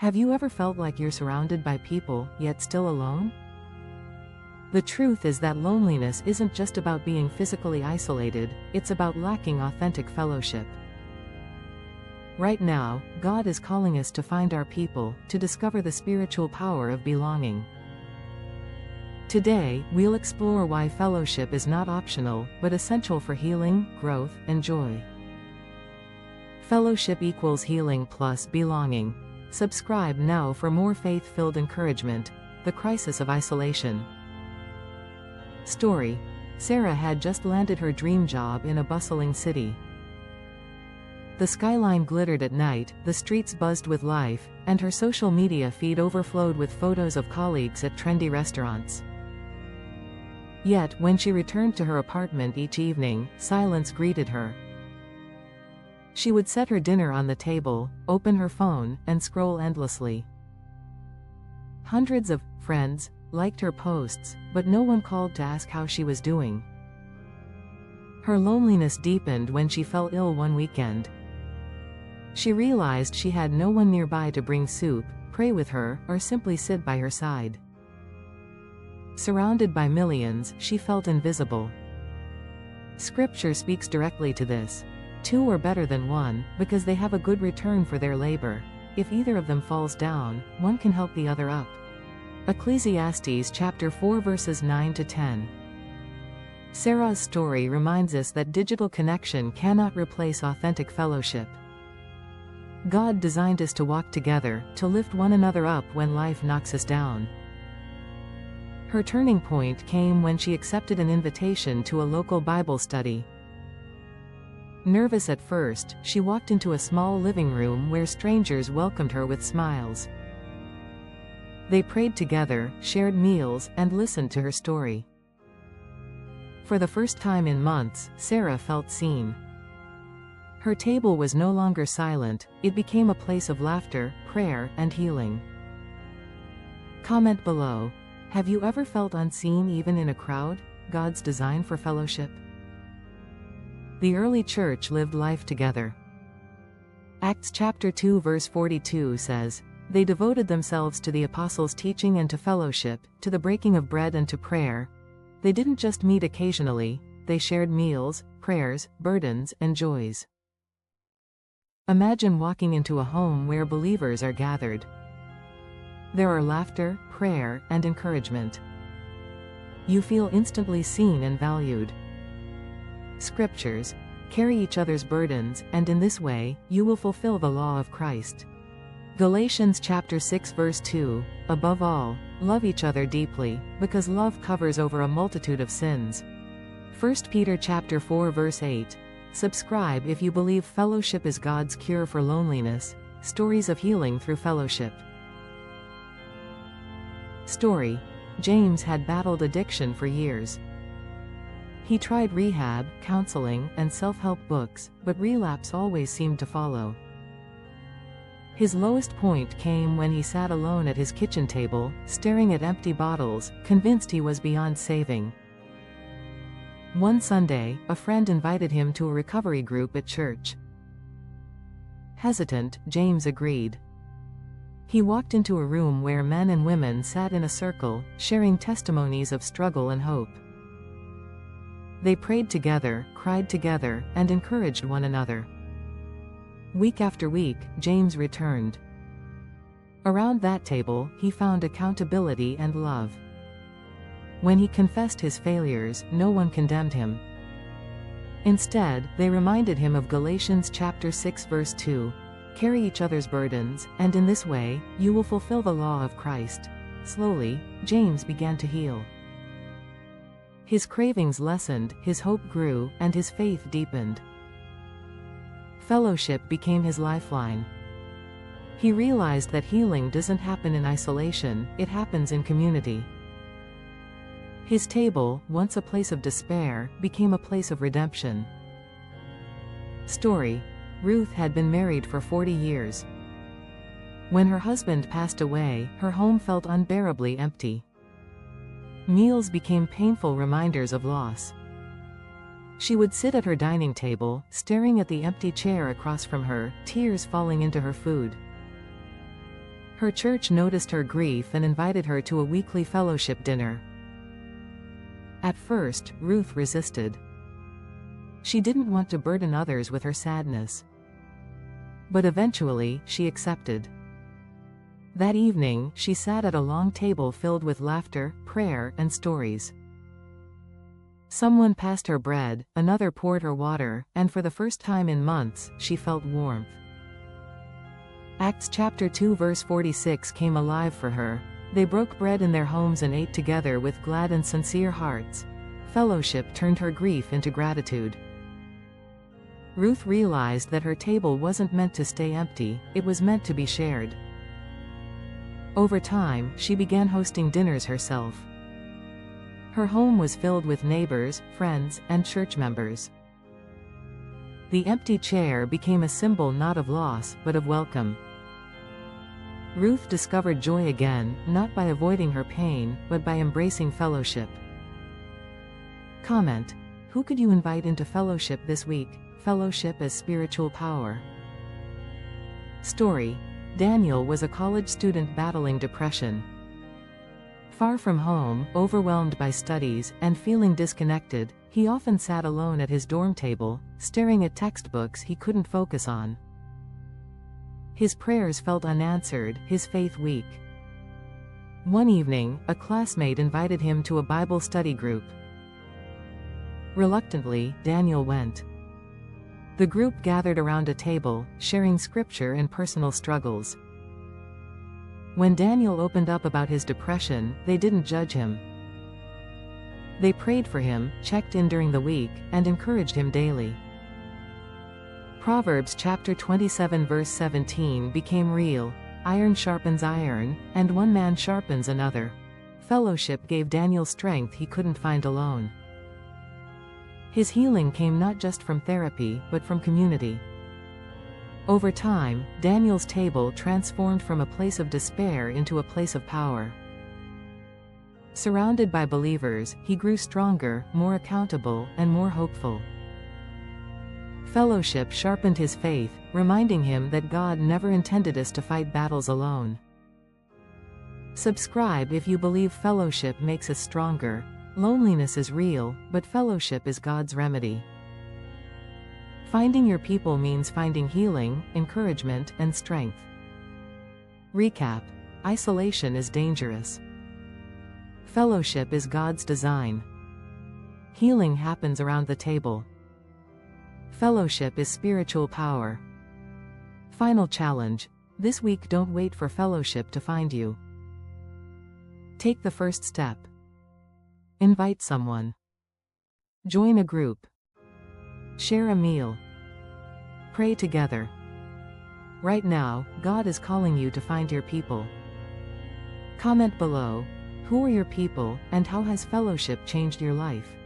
Have you ever felt like you're surrounded by people, yet still alone? The truth is that loneliness isn't just about being physically isolated, it's about lacking authentic fellowship. Right now, God is calling us to find our people, to discover the spiritual power of belonging. Today, we'll explore why fellowship is not optional, but essential for healing, growth, and joy. Fellowship equals healing plus belonging. Subscribe now for more faith-filled encouragement. The crisis of isolation. Story. Sarah had just landed her dream job in a bustling city. The skyline glittered at night, the streets buzzed with life, and her social media feed overflowed with photos of colleagues at trendy restaurants. Yet, when she returned to her apartment each evening, silence greeted her. She would set her dinner on the table, open her phone, and scroll endlessly. Hundreds of friends liked her posts, but no one called to ask how she was doing. Her loneliness deepened when she fell ill one weekend. She realized she had no one nearby to bring soup, pray with her, or simply sit by her side. Surrounded by millions, she felt invisible. Scripture speaks directly to this. Two are better than one, because they have a good return for their labor. If either of them falls down, one can help the other up. Ecclesiastes chapter 4 verses 9 to 10. Sarah's story reminds us that digital connection cannot replace authentic fellowship. God designed us to walk together, to lift one another up when life knocks us down. Her turning point came when she accepted an invitation to a local Bible study. Nervous at first, she walked into a small living room where strangers welcomed her with smiles. They prayed together, shared meals, and listened to her story. For the first time in months, Sarah felt seen. Her table was no longer silent, it became a place of laughter, prayer, and healing. Comment below. Have you ever felt unseen even in a crowd? God's design for fellowship? The early church lived life together. Acts chapter 2 verse 42 says, "They devoted themselves to the apostles' teaching and to fellowship, to the breaking of bread and to prayer." They didn't just meet occasionally, they shared meals, prayers, burdens, and joys. Imagine walking into a home where believers are gathered. There are laughter, prayer, and encouragement. You feel instantly seen and valued. Scriptures. Carry each other's burdens, and in this way, you will fulfill the law of Christ. Galatians chapter 6 verse 2, "Above all, love each other deeply, because love covers over a multitude of sins." 1 Peter chapter 4 verse 8. Subscribe if you believe fellowship is God's cure for loneliness. Stories of healing through fellowship. Story. James had battled addiction for years. He tried rehab, counseling, and self-help books, but relapse always seemed to follow. His lowest point came when he sat alone at his kitchen table, staring at empty bottles, convinced he was beyond saving. One Sunday, a friend invited him to a recovery group at church. Hesitant, James agreed. He walked into a room where men and women sat in a circle, sharing testimonies of struggle and hope. They prayed together, cried together, and encouraged one another. Week after week, James returned. Around that table, he found accountability and love. When he confessed his failures, no one condemned him. Instead, they reminded him of Galatians chapter 6 verse 2. Carry each other's burdens, and in this way, you will fulfill the law of Christ. Slowly, James began to heal. His cravings lessened, his hope grew, and his faith deepened. Fellowship became his lifeline. He realized that healing doesn't happen in isolation, it happens in community. His table, once a place of despair, became a place of redemption. Story. Ruth had been married for 40 years. When her husband passed away, her home felt unbearably empty. Meals became painful reminders of loss. She would sit at her dining table, staring at the empty chair across from her, tears falling into her food. Her church noticed her grief and invited her to a weekly fellowship dinner. At first, Ruth resisted. She didn't want to burden others with her sadness. But eventually, she accepted. That evening, she sat at a long table filled with laughter, prayer, and stories. Someone passed her bread, another poured her water, and for the first time in months, she felt warmth. Acts chapter 2 verse 46 came alive for her. They broke bread in their homes and ate together with glad and sincere hearts. Fellowship turned her grief into gratitude. Ruth realized that her table wasn't meant to stay empty, it was meant to be shared. Over time, she began hosting dinners herself. Her home was filled with neighbors, friends, and church members. The empty chair became a symbol not of loss, but of welcome. Ruth discovered joy again, not by avoiding her pain, but by embracing fellowship. Comment: who could you invite into fellowship this week? Fellowship as spiritual power. Story: Daniel was a college student battling depression. Far from home, overwhelmed by studies, and feeling disconnected, he often sat alone at his dorm table, staring at textbooks he couldn't focus on. His prayers felt unanswered, his faith weak. One evening, a classmate invited him to a Bible study group. Reluctantly, Daniel went. The group gathered around a table, sharing scripture and personal struggles. When Daniel opened up about his depression, they didn't judge him. They prayed for him, checked in during the week, and encouraged him daily. Proverbs chapter 27 verse 17 became real. Iron sharpens iron, and one man sharpens another. Fellowship gave Daniel strength he couldn't find alone. His healing came not just from therapy, but from community. Over time, Daniel's table transformed from a place of despair into a place of power. Surrounded by believers, he grew stronger, more accountable, and more hopeful. Fellowship sharpened his faith, reminding him that God never intended us to fight battles alone. Subscribe if you believe fellowship makes us stronger. Loneliness is real, but fellowship is God's remedy. Finding your people means finding healing, encouragement, and strength. Recap: isolation is dangerous. Fellowship is God's design. Healing happens around the table. Fellowship is spiritual power. Final challenge: this week, don't wait for fellowship to find you. Take the first step. Invite someone. Join a group. Share a meal. Pray together. Right now, God is calling you to find your people. Comment below: who are your people, and how has fellowship changed your life?